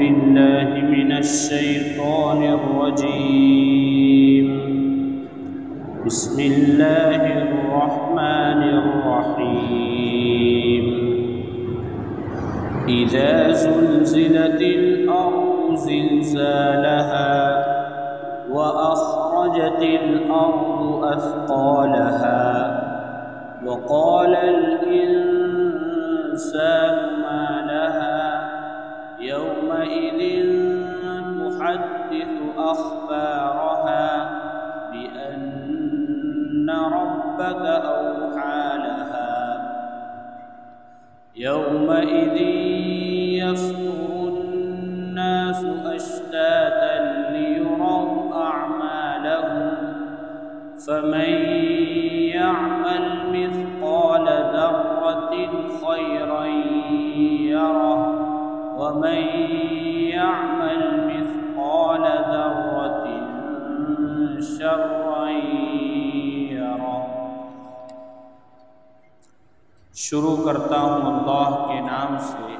بالله من الشيطان الرجيم. بسم الله الرحمن الرحيم. إذا زلزلت الأرض زلزالها وأخرجت الأرض أثقالها وقال الإنسان ما لها يومئذ تحدث أخبارها بأن ربك أوحى لها يومئذ يصدر الناس أشتاتا ليروا أعمالهم فمن يعمل مثقال ذرة خيرا يره ومن يعمل مثقال ذرة شرا يره. شروع کرتا ہوں اللہ کے نام سے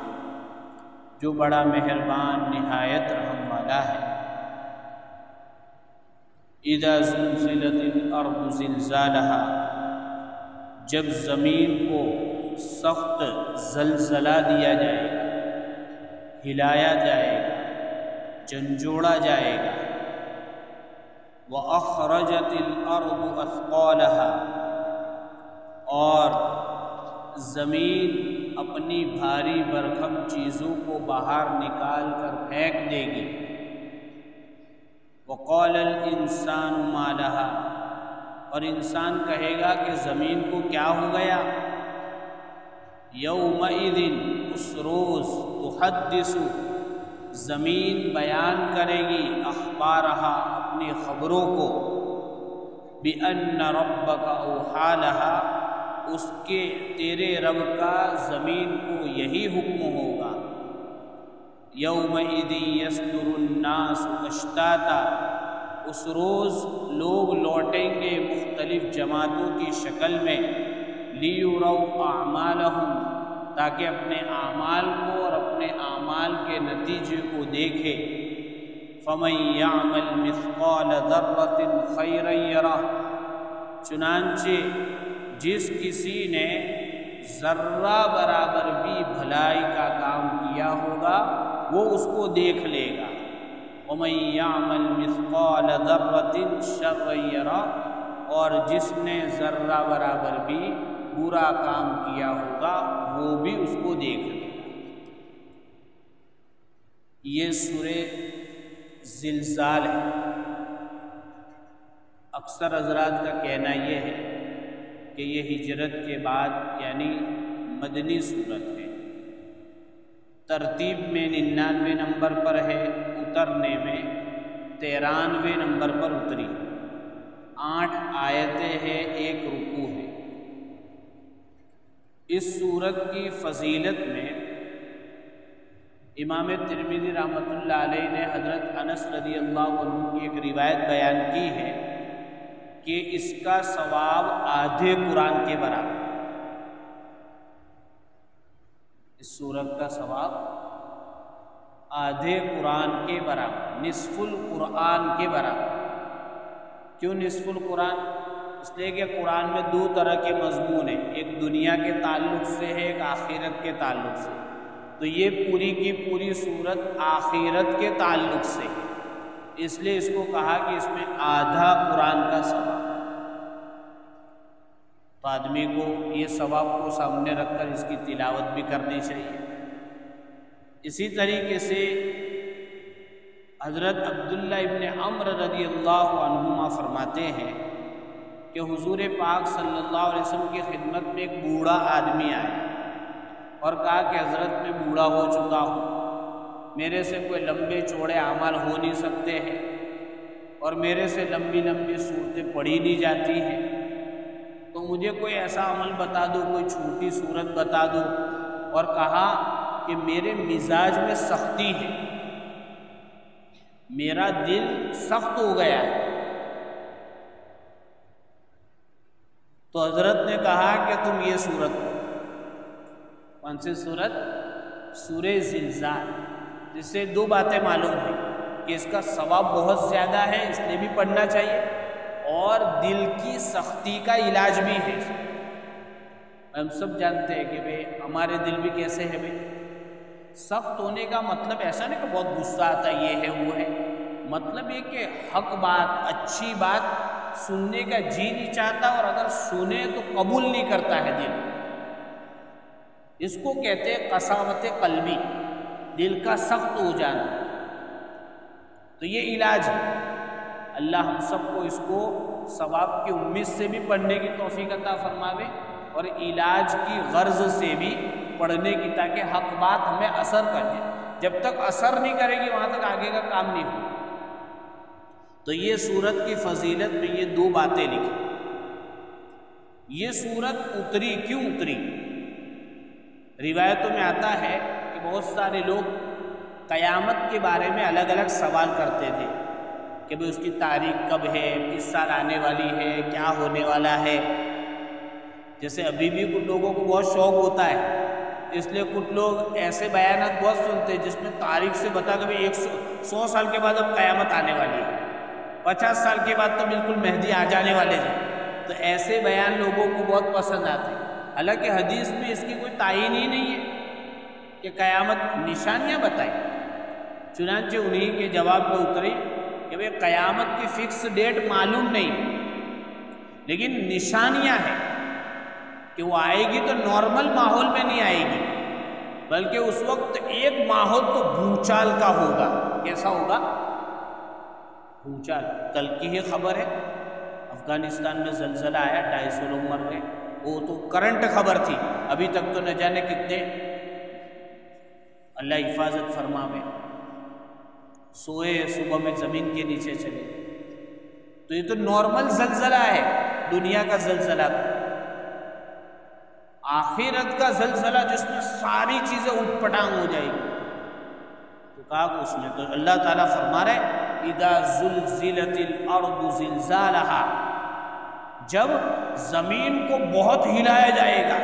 جو بڑا مہربان نہایت رحم والا ہے. اذا زلزلت الارض زلزالها، جب زمین کو سخت زلزلہ دیا جائے گا، ہلایا جائے گا، جھنجھوڑا جائے گا. وَأَخْرَجَتِ الْأَرْضُ أَثْقَالَهَا، اور زمین اپنی بھاری بھرکم چیزوں کو باہر نکال کر پھینک دے گی. وَقَالَ الْإِنسَانُ مَا لَهَا، اور انسان کہے گا کہ زمین کو کیا ہو گیا. یومئذ، اس روز، تحدث، زمین بیان کرے گی، اخبارہا، اپنی خبروں کو، بِأَنَّ رَبَّكَ أَوْحَىٰ لَهَا، اس کے تیرے رب کا زمین کو یہی حکم ہوگا. یومئذ یصدر الناس اشتاتا، اس روز لوگ لوٹیں گے مختلف جماعتوں کی شکل میں. لیروا اعمالہم، تاکہ اپنے اعمال کو اور اپنے اعمال کے نتیجے کو دیکھے. فمن یعمل مثقال ذرۃ خیرا یرہ، چنانچہ جس کسی نے ذرہ برابر بھی بھلائی کا کام کیا ہوگا وہ اس کو دیکھ لے گا. ومن یعمل مثقال ذرۃ شرا یرہ، اور جس نے ذرہ برابر بھی برا کام کیا ہوگا وہ بھی اس کو دیکھ لے گا. یہ سورہ زلزال ہے. اکثر حضرات کا کہنا یہ ہے کہ یہ ہجرت کے بعد یعنی مدنی سورت ہے. ترتیب میں 99 نمبر پر ہے، اترنے میں 93 نمبر پر اتری. 8 آیتیں ہیں، 1 رکوع ہے. اس سورت کی فضیلت میں امام ترمذی رحمۃ اللہ علیہ نے حضرت انس رضی اللہ عنہ کی ایک روایت بیان کی ہے کہ اس کا ثواب آدھے قرآن کے برابر. اس سورت کا ثواب آدھے قرآن کے برابر، نصف القرآن کے برابر. کیوں نصف القرآن؟ اس لیے کہ قرآن میں 2 طرح کے مضمون ہیں، ایک دنیا کے تعلق سے ہے، ایک آخرت کے تعلق سے. تو یہ پوری کی پوری سورت آخرت کے تعلق سے ہے، اس لیے اس کو کہا کہ اس میں آدھا قرآن کا ثواب. تو آدمی کو یہ ثواب کو سامنے رکھ کر اس کی تلاوت بھی کرنی چاہیے. اسی طریقے سے حضرت عبداللہ ابن عمرو رضی اللہ عنہما فرماتے ہیں کہ حضور پاک صلی اللہ علیہ وسلم کی خدمت میں ایک بوڑھا آدمی آیا اور کہا کہ حضرت میں بوڑھا ہو چکا ہوں، میرے سے کوئی لمبے چوڑے اعمال ہو نہیں سکتے ہیں اور میرے سے لمبی لمبی صورتیں پڑھی نہیں جاتی ہیں، تو مجھے کوئی ایسا عمل بتا دو، کوئی چھوٹی صورت بتا دو. اور کہا کہ میرے مزاج میں سختی ہے، میرا دل سخت ہو گیا ہے. تو حضرت نے کہا کہ تم یہ سورت پڑھو. کون سی سورت؟ سورہ زلزال. جس سے دو باتیں معلوم ہیں کہ اس کا ثواب بہت زیادہ ہے، اس لیے بھی پڑھنا چاہیے، اور دل کی سختی کا علاج بھی ہے۔ ہم سب جانتے ہیں کہ بھئی ہمارے دل بھی کیسے ہے بھئی، سخت ہونے کا مطلب ایسا نہیں کہ بہت غصہ آتا ہے، یہ ہے وہ ہے، مطلب یہ کہ حق بات، اچھی بات سننے کا جی نہیں چاہتا، اور اگر سنے تو قبول نہیں کرتا ہے دل۔ اس کو کہتے ہیں قساوت قلبی، دل کا سخت ہو جانا۔ تو یہ علاج ہے۔ اللہ ہم سب کو اس کو ثواب کی امید سے بھی پڑھنے کی توفیق عطا فرماوے، اور علاج کی غرض سے بھی پڑھنے کی، تاکہ حق بات ہمیں اثر کرے۔ جب تک اثر نہیں کرے گی وہاں تک آگے کا کام نہیں ہوگا۔ تو یہ سورت کی فضیلت میں یہ دو باتیں لکھی۔ یہ سورت اتری کیوں اتری؟ روایتوں میں آتا ہے کہ بہت سارے لوگ قیامت کے بارے میں الگ الگ سوال کرتے تھے کہ بھئی اس کی تاریخ کب ہے، کس سال آنے والی ہے، کیا ہونے والا ہے۔ جیسے ابھی بھی کچھ لوگوں کو بہت شوق ہوتا ہے، اس لیے کچھ لوگ ایسے بیانات بہت سنتے ہیں جس میں تاریخ سے بتا کہ بھئی 100 سال کے بعد اب قیامت آنے والی ہے، 50 سال کے بعد تو بالکل مہدی آ جانے والے ہیں۔ تو ایسے بیان لوگوں کو بہت پسند آتے ہیں، حالانکہ حدیث میں اس کی کوئی تعین ہی نہیں ہے کہ قیامت نشانیاں بتائیں۔ چنانچہ انہی کے جواب میں اتری کہ بھئی قیامت کی فکس ڈیٹ معلوم نہیں، لیکن نشانیاں ہیں کہ وہ آئے گی تو نارمل ماحول میں نہیں آئے گی، بلکہ اس وقت ایک ماحول تو بھوچال کا ہوگا۔ کیسا ہوگا؟ بھوچال۔ کل کی ہی خبر ہے، افغانستان میں زلزلہ آیا، 250 لوگ مر گئے، وہ تو کرنٹ خبر تھی، ابھی تک تو نہ جانے کتنے اللہ حفاظت فرماوے سوئے، صبح میں زمین کے نیچے چلے۔ تو یہ تو نارمل زلزلہ ہے، دنیا کا زلزلہ۔ آخرت کا زلزلہ جس میں ساری چیزیں اٹھ پٹانگ ہو جائے گی، تو کہا کہ اس میں تو اللہ تعالیٰ فرما رہے اِذَا زُلْزِلَتِ الْأَرْضُ زِلْزَالَهَا، جب زمین کو بہت ہلایا جائے گا۔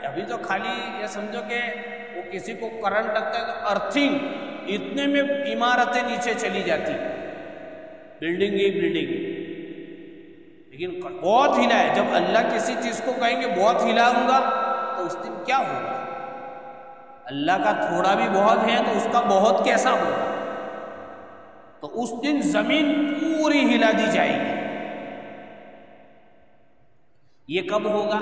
ابھی تو خالی یہ سمجھو کہ وہ کسی کو کرنٹ لگتا ہے تو ارتھنگ، اتنے میں عمارتیں نیچے چلی جاتی، بلڈنگ ہی بلڈنگ۔ لیکن بہت ہلا ہے، جب اللہ کسی چیز کو کہیں گے بہت ہلاؤں گا تو اس دن کیا ہوگا؟ اللہ کا تھوڑا بھی بہت ہے تو اس کا بہت کیسا ہوگا؟ تو اس دن زمین پوری ہلا دی جائے گی۔ یہ کب ہوگا؟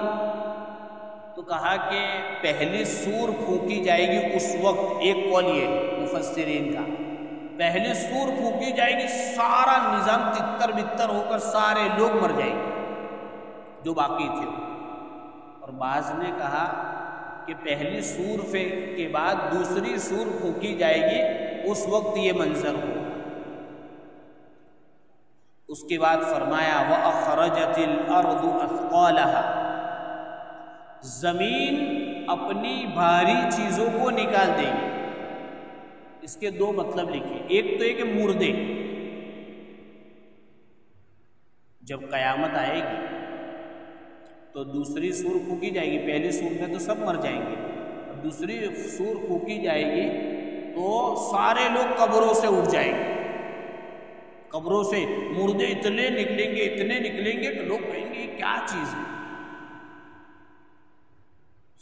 تو کہا کہ پہلی سور پھونکی جائے گی اس وقت۔ ایک قول یہ مفسرین کا، پہلی سور پھونکی جائے گی، سارا نظام تتر بتر ہو کر سارے لوگ مر جائیں گے جو باقی تھے۔ اور بعض نے کہا کہ پہلی سور کے بعد دوسری سور پھونکی جائے گی، اس وقت یہ منظر ہوگا۔ اس کے بعد فرمایا وَأَخْرَجَتِ الْأَرْضُ أَثْقَالَهَا، زمین اپنی بھاری چیزوں کو نکال دے گی۔ اس کے دو مطلب لکھے، ایک تو یہ کہ مردے، جب قیامت آئے گی تو دوسری سور پھونکی جائے گی، پہلی سور میں تو سب مر جائیں گے، دوسری سور پھونکی جائے گی تو سارے لوگ قبروں سے اٹھ جائیں گے، قبروں سے مردے اتنے نکلیں گے، اتنے نکلیں گے کہ لوگ کہیں گے یہ کیا چیز ہے،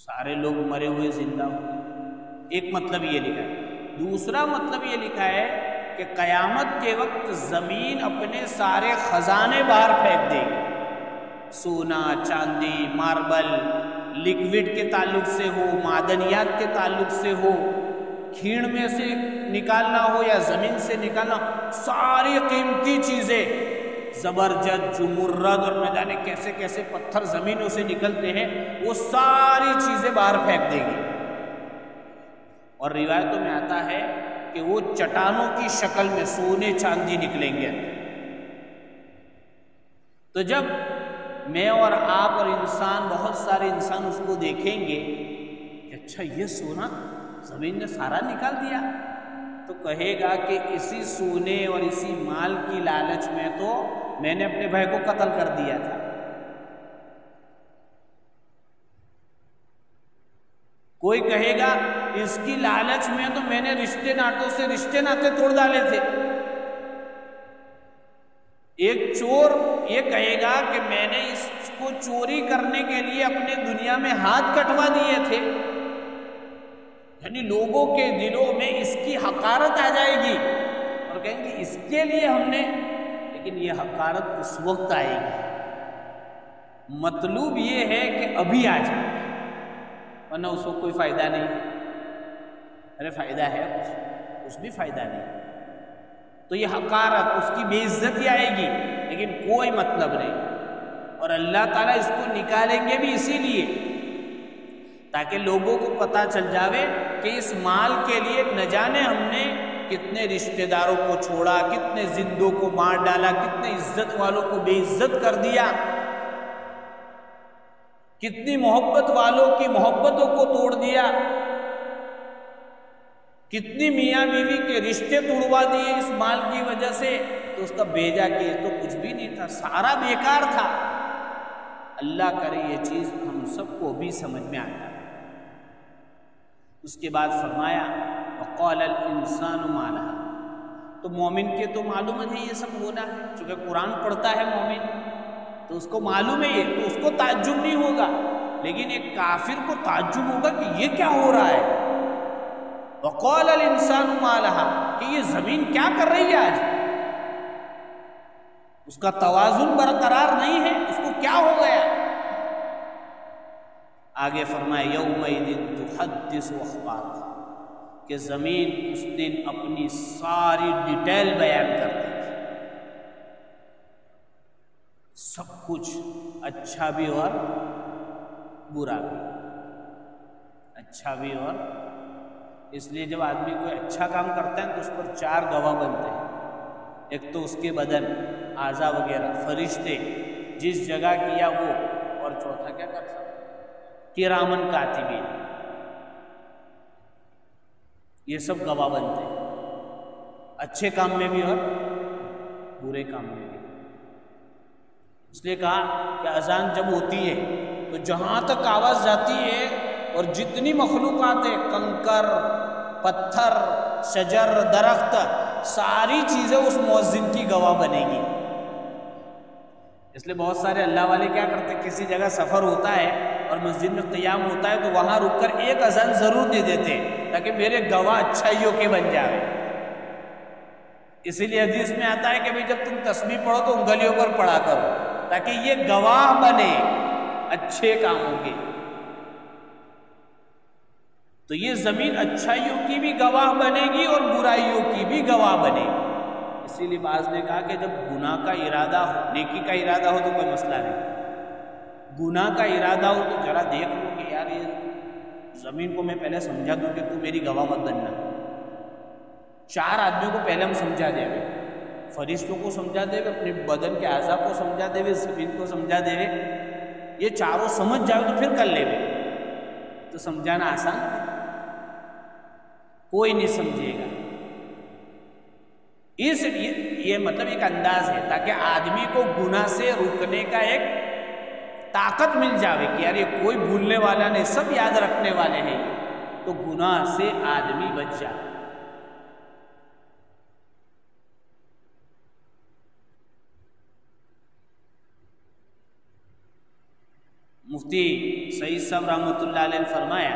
سارے لوگ مرے ہوئے زندہ ہوں۔ ایک مطلب یہ لکھا ہے۔ دوسرا مطلب یہ لکھا ہے کہ قیامت کے وقت زمین اپنے سارے خزانے باہر پھینک دے گی، سونا، چاندی، ماربل، لکوڈ کے تعلق سے ہو، معدنیات کے تعلق سے ہو، کھیڑ میں سے نکالنا ہو یا زمین سے نکالنا، ساری قیمتی چیزیں، زبرجد، جمرد اور نہ جانے کیسے کیسے پتھر زمینوں سے نکلتے ہیں، وہ ساری چیزیں باہر پھینک دے گی۔ اور روایتوں میں آتا ہے کہ وہ چٹانوں کی شکل میں سونے چاندی نکلیں گے۔ تو جب میں اور آپ اور انسان، بہت سارے انسان اس کو دیکھیں گے کہ اچھا یہ سونا زمین نے سارا نکال دیا، تو کہے گا کہ اسی سونے اور اسی مال کی لالچ میں تو میں نے اپنے بھائی کو قتل کر دیا تھا۔ کوئی کہے گا اس کی لالچ میں تو میں نے رشتے ناطوں سے رشتے ناطے توڑ ڈالے تھے۔ ایک چور یہ کہے گا کہ میں نے اس کو چوری کرنے کے لیے اپنے دنیا میں ہاتھ کٹوا دیے تھے، یعنی لوگوں کے دلوں میں اس کی حقارت آ جائے گی اور کہیں گے اس کے لیے ہم نے، لیکن یہ حقارت اس وقت آئے گی۔ مطلوب یہ ہے کہ ابھی آ جائے، ورنہ اس کو کوئی فائدہ نہیں۔ ارے فائدہ ہے کچھ بھی فائدہ نہیں، تو یہ حقارت، اس کی بے عزتی آئے گی، لیکن کوئی مطلب نہیں۔ اور اللہ تعالیٰ اس کو نکالیں گے بھی اسی لیے تاکہ لوگوں کو پتہ چل جاوے کہ اس مال کے لیے نہ جانے ہم نے کتنے رشتہ داروں کو چھوڑا، کتنے زندوں کو مار ڈالا، کتنے عزت والوں کو بے عزت کر دیا، کتنی محبت والوں کی محبتوں کو توڑ دیا، کتنی میاں بیوی کے رشتے توڑوا دیے اس مال کی وجہ سے۔ تو اس کا بیجا کہ تو کچھ بھی نہیں تھا، سارا بیکار تھا۔ اللہ کرے یہ چیز ہم سب کو بھی سمجھ میں آ جائے۔ اس کے بعد فرمایا وقال الانسان ما لها، تو مومن کے تو معلوم ہے یہ سب ہونا ہے، چونکہ قرآن پڑھتا ہے مومن تو اس کو معلوم ہے یہ، تو اس کو تعجب نہیں ہوگا، لیکن ایک کافر کو تعجب ہوگا کہ یہ کیا ہو رہا ہے۔ وقال الانسان ما لها، کہ یہ زمین کیا کر رہی ہے آج، اس کا توازن برقرار نہیں ہے، اس کو کیا ہو گیا۔ آگے فرمائے یومئذ تحدث اخبارها، کہ زمین اس دن اپنی ساری ڈیٹیل بیان کر دے گی، سب کچھ، اچھا بھی اور برا بھی، اچھا بھی اور، اس لیے جب آدمی کوئی اچھا کام کرتا ہے تو اس پر 4 گواہ بنتے ہیں، ایک تو اس کے بدن، اعضاء وغیرہ، فرشتے جس جگہ کیا وہ، اور چوتھا کیا کر سکتے کرامن کاتبین، یہ سب گواہ بنتے ہیں، اچھے کام میں بھی اور برے کام میں بھی۔ اس لیے کہا کہ اذان جب ہوتی ہے تو جہاں تک آواز جاتی ہے اور جتنی مخلوقات ہیں، کنکر، پتھر، شجر، درخت، ساری چیزیں اس مؤذن کی گواہ بنے گی۔ اس لیے بہت سارے اللہ والے کیا کرتے ہیں، کسی جگہ سفر ہوتا ہے اور مسجد میں قیام ہوتا ہے تو وہاں رک کر ایک اذان ضرور دے دیتے ہیں تاکہ میرے گواہ اچھائیوں کے بن جائے۔ اسی لیے حدیث میں آتا ہے کہ بھئی جب تم تسبیح پڑھو تو انگلیوں پر پڑھا کرو تاکہ یہ گواہ بنے اچھے کاموں کے۔ تو یہ زمین اچھائیوں کی بھی گواہ بنے گی اور برائیوں کی بھی گواہ بنے گی۔ اسی لیے بعض نے کہا کہ جب گناہ کا ارادہ ہو، نیکی کا ارادہ ہو تو کوئی مسئلہ نہیں، گناہ کا ارادہ ہو تو ذرا دیکھ لو کہ یار یہ زمین کو میں پہلے سمجھا دوں کہ تو میری گواہ مت بننا۔ 4 آدمیوں کو پہلے ہم سمجھا دے گے، فرشتوں کو سمجھا دے گے، اپنے بدن کے اعضاء کو سمجھا دے گے، زمین کو سمجھا دے گے، یہ چاروں سمجھ جاؤ تو پھر کر لے گے۔ تو سمجھانا آسان ہے، کوئی نہیں سمجھے گا۔ یہ مطلب ایک انداز ہے تاکہ آدمی کو گناہ سے روکنے کا ایک طاقت مل جاوے کہ یار یہ کوئی بھولنے والا نہیں، سب یاد رکھنے والے ہیں، تو گناہ سے آدمی بچ جائے۔ مفتی سعید صاحب رحمۃ اللہ علیہ نے فرمایا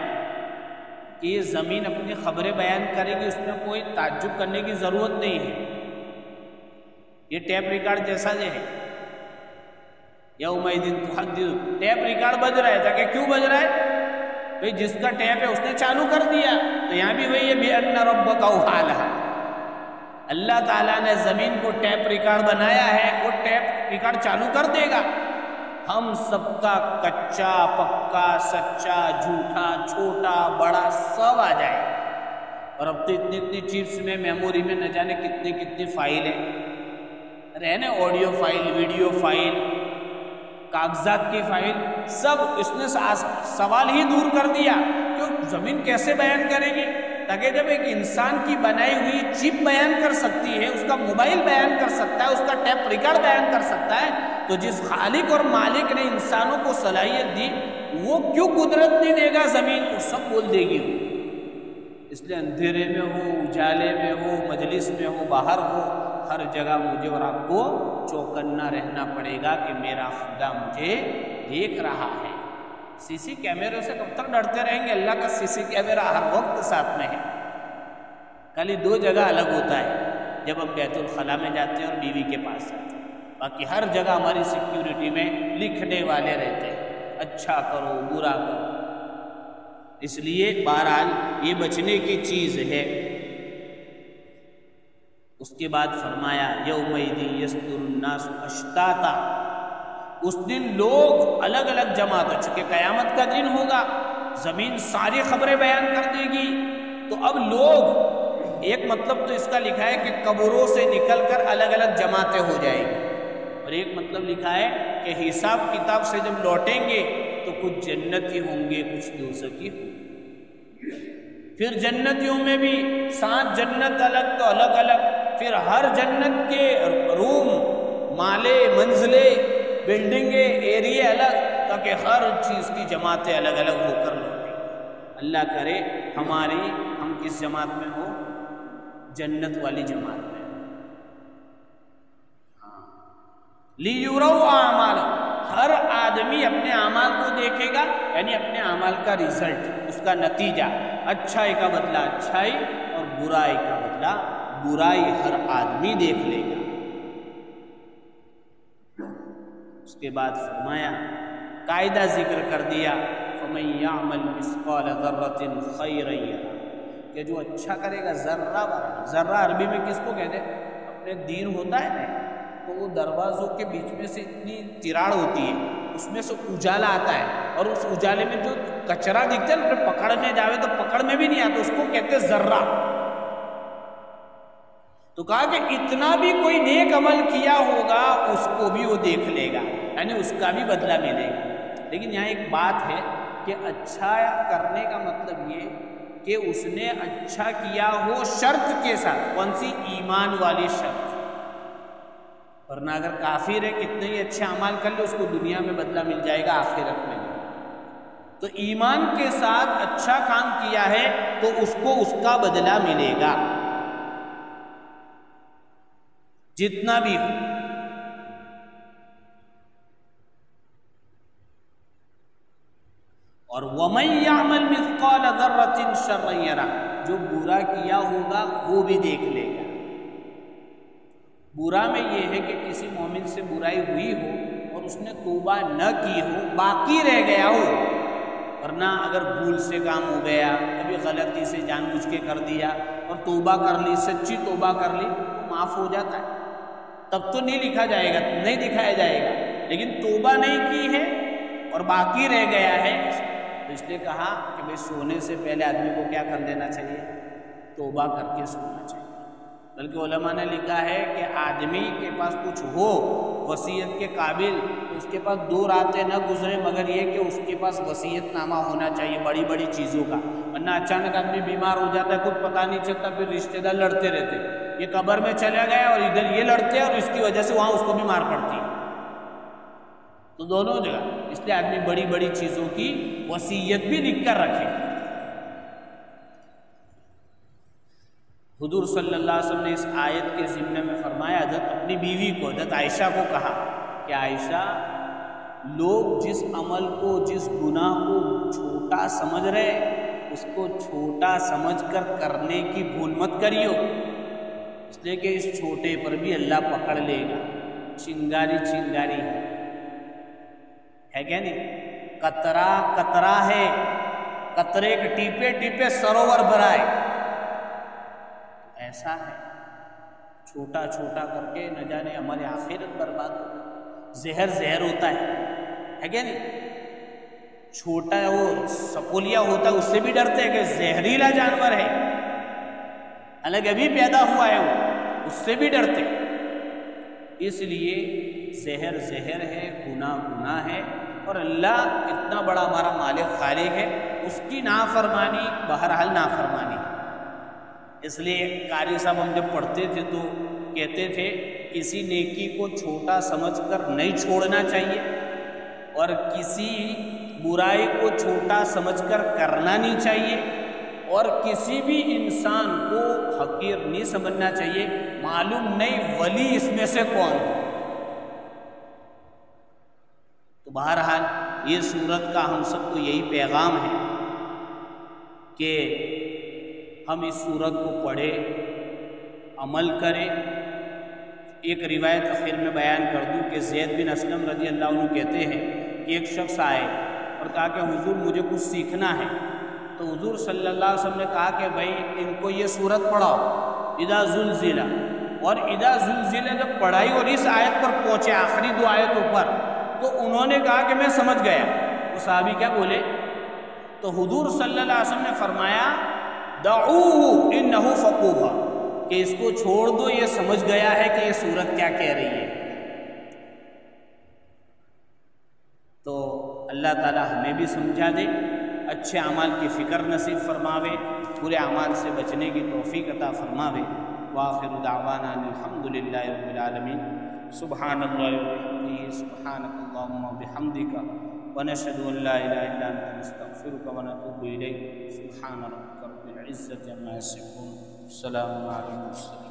کہ یہ زمین اپنی خبریں بیان کرے گی، اس میں کوئی تعجب کرنے کی ضرورت نہیں ہے، یہ ٹیپ ریکارڈ جیسا جو ہے، یومئذ تحدث، ٹیپ ریکارڈ بج رہا ہے، تاکہ کیوں بج رہا ہے؟ بھئی جس کا ٹیپ ہے اس نے چالو کر دیا، تو یہاں بھی وہی ہے بِأَنَّ رَبَّكَ أَوْحَىٰ لَهَا، اللہ تعالیٰ نے زمین کو ٹیپ ریکارڈ بنایا ہے، وہ ٹیپ ریکارڈ چالو کر دے گا، ہم سب کا کچا پکا، سچا جھوٹا، چھوٹا بڑا سب آ جائے۔ اور اب تو اتنی چپس میں، میموری میں نہ جانے کتنی فائل ہیں، رہنے آڈیو فائل، ویڈیو فائل، کاغذات کی فائل، سب اس نے سوال ہی دور کر دیا کہ زمین کیسے بیان کرے گی، تاکہ جب ایک انسان کی بنائی ہوئی چپ بیان کر سکتی ہے، اس کا موبائل بیان کر سکتا ہے، اس کا ٹیپ ریکارڈ بیان کر سکتا ہے، تو جس خالق اور مالک نے انسانوں کو صلاحیت دی وہ کیوں قدرت نہیں دے گا زمین کو؟ سب بول دے گی وہ۔ اس لیے اندھیرے میں ہو، اجالے میں ہو، مجلس میں ہو، باہر ہو، ہر جگہ مجھے اور آپ کو چوکنا رہنا پڑے گا کہ میرا خدا مجھے دیکھ رہا ہے۔ سی سی کیمرے سے کب تک ڈرتے رہیں گے؟ اللہ کا سی سی کیمرہ ہر وقت ساتھ میں ہے۔ خالی دو جگہ الگ ہوتا ہے، جب ہم بیت الخلاء میں جاتے ہیں اور بیوی کے پاس جاتے ہیں، باقی ہر جگہ ہماری سیکیورٹی میں لکھنے والے رہتے ہیں، اچھا کرو برا کرو۔ اس لیے بہرحال یہ بچنے کی چیز ہے۔ اس کے بعد فرمایا یومئذ یصدر الناس اشتاتا، اس دن لوگ الگ الگ جمع ہو چکے، قیامت کا دن ہوگا، زمین ساری خبریں بیان کر دے گی، تو اب لوگ، ایک مطلب تو اس کا لکھا ہے کہ قبروں سے نکل کر الگ الگ جماعتیں ہو جائیں گی، اور ایک مطلب لکھا ہے کہ حساب کتاب سے جب لوٹیں گے تو کچھ جنتی ہوں گے، کچھ دوزخی ہوں گے۔ پھر جنتیوں میں بھی 7 جنت الگ تو الگ الگ، پھر ہر جنت کے روم، مالے، منزلیں، بلڈنگیں، ایریے الگ، تاکہ ہر چیز کی جماعتیں الگ الگ ہو کر لوٹیں۔ اللہ کرے ہم کس جماعت میں ہو؟ جنت والی جماعت میں۔ لیُرَوْا أَعْمَالَهُمْ، ہر آدمی اپنے اعمال کو دیکھے گا، یعنی اپنے اعمال کا رزلٹ، اس کا نتیجہ، اچھائی کا بدلہ اچھائی اور برائی کا بدلہ برائی، ہر آدمی دیکھ لے گا۔ اس کے بعد فرمایا، قاعدہ ذکر کر دیا، فَمَن يَعْمَلْ مِثْقَالَ ذَرَّةٍ خَيْرًا يَرَهُ، کہ جو اچھا کرے گا، ذرہ برابر، ذرہ عربی میں کس کو کہتے ہیں؟ اپنے دین ہوتا ہے نا، تو وہ دروازوں کے بیچ میں سے اتنی تراڑ ہوتی ہے، اس میں سے اجالا آتا ہے، اور اس اجالے میں جو کچرا دکھتا ہے نا، پکڑنے جاوے تو پکڑ میں بھی نہیں آتا، اس کو کہتے ہیں ذرہ۔ تو کہا کہ اتنا بھی کوئی نیک عمل کیا ہوگا اس کو بھی وہ دیکھ لے گا، یعنی اس کا بھی بدلہ ملے گا۔ لیکن یہاں ایک بات ہے کہ اچھا کرنے کا مطلب یہ کہ اس نے اچھا کیا ہو شرط کے ساتھ، کون سی؟ ایمان والی شرط، ورنہ اگر کافر ہے کتنے ہی اچھے اعمال کر لے اس کو دنیا میں بدلہ مل جائے گا، آخرت میں نہیں۔ تو ایمان کے ساتھ اچھا کام کیا ہے تو اس کو اس کا بدلہ ملے گا، جتنا بھی ہو۔ اور وَمَن يَعْمَلْ مِثْقَالَ ذَرَّةٍ شَرًّا يَرَهُ، جو برا کیا ہوگا وہ بھی دیکھ لے گا۔ برا میں یہ ہے کہ کسی مومن سے برائی ہوئی ہو اور اس نے توبہ نہ کی ہو، باقی رہ گیا ہو، ورنہ اگر بھول سے کام ہو گیا، کبھی غلطی سے جان بوجھ کے کر دیا اور توبہ کر لی، سچی توبہ کر لی، تو معاف ہو جاتا ہے، تب تو نہیں لکھا جائے گا، نہیں دکھایا جائے گا۔ لیکن توبہ نہیں کی ہے اور باقی رہ گیا ہے، تو اس لیے کہا کہ بھئی سونے سے پہلے آدمی کو کیا کر دینا چاہیے؟ توبہ کر کے سونا چاہیے۔ بلکہ علماء نے لکھا ہے کہ آدمی کے پاس کچھ ہو وصیت کے قابل تو اس کے پاس 2 راتیں نہ گزرے مگر یہ کہ اس کے پاس وصیت نامہ ہونا چاہیے بڑی بڑی چیزوں کا، ورنہ اچانک آدمی بیمار ہو جاتا ہے، کچھ پتہ نہیں چلتا، پھر رشتہ دار لڑتے رہتے، یہ قبر میں چلا گیا اور ادھر یہ لڑتے ہیں اور اس کی وجہ سے وہاں اس کو بھی مار پڑتی ہے، تو دونوں جگہ۔ اس لیے آدمی بڑی بڑی چیزوں کی وصیت بھی لکھ کر رکھے۔ حضور صلی اللہ علیہ وسلم نے اس آیت کے ضمن میں فرمایا، حضرت اپنی بیوی کو، حضرت عائشہ کو کہا کہ عائشہ، لوگ جس عمل کو، جس گناہ کو چھوٹا سمجھ رہے، اس کو چھوٹا سمجھ کر کرنے کی بھول مت کریو، اس لیے کہ اس چھوٹے پر بھی اللہ پکڑ لے گا۔ چنگاری چنگاری ہے کیا نہیں؟ قطرہ قطرہ ہے، قطرے کے ٹیپے ٹیپے سروور بھرائے، ایسا ہے، چھوٹا چھوٹا کر کے نہ جانے ہمارے آخرت برباد ہو۔ زہر زہر ہوتا ہے کیا نہیں؟ چھوٹا وہ سپولیا ہوتا ہے، اس سے بھی ڈرتے ہیں کہ زہریلا جانور ہے، الگ ابھی پیدا ہوا ہے وہ، اس سے بھی ڈرتے۔ اس لیے زہر زہر ہے، گناہ گناہ ہے، اور اللہ اتنا بڑا ہمارا مالک خالق ہے، اس کی نافرمانی بہرحال نافرمانی، اس لیے قاری صاحب ہم جب پڑھتے تھے تو کہتے تھے کسی نیکی کو چھوٹا سمجھ کر نہیں چھوڑنا چاہیے اور کسی برائی کو چھوٹا سمجھ کر کرنا نہیں چاہیے اور کسی بھی انسان کو حقیر نہیں سمجھنا چاہیے، معلوم نہیں ولی اس میں سے کون ہے۔ تو بہرحال یہ سورت کا ہم سب کو یہی پیغام ہے کہ ہم اس سورت کو پڑھیں، عمل کریں۔ ایک روایت آخر میں بیان کر دوں کہ زید بن اسلم رضی اللہ عنہ کہتے ہیں کہ ایک شخص آئے اور کہا کہ حضور مجھے کچھ سیکھنا ہے، تو حضور صلی اللہ علیہ وسلم نے کہا کہ بھائی ان کو یہ سورت پڑھاؤ، اذا زلزلہ، اور اذا زلزلہ جب پڑھائی اور اس آیت پر پہنچے آخری 2 آیتوں پر تو انہوں نے کہا کہ میں سمجھ گیا۔ وہ صحابی کیا بولے؟ تو حضور صلی اللہ علیہ وسلم نے فرمایا دعوہ انہ فقوہ، کہ اس کو چھوڑ دو، یہ سمجھ گیا ہے کہ یہ سورت کیا کہہ رہی ہے۔ تو اللہ تعالی ہمیں بھی سمجھا دے، اچھے اعمال کی فکر نصیب فرماوے، برے اعمال سے بچنے کی توفیق عطا فرماوے۔ وآخر دعوانا الحمدللہ رب العالمین۔ سبحان اللہ وبحمدہ، سبحانک اللہم وبحمدک، ونشہد ان لا الہ الا انت نستغفرک ونتوب الیک۔ سبحان ربک رب العزۃ عما یصفون، سلام علی المرسلین۔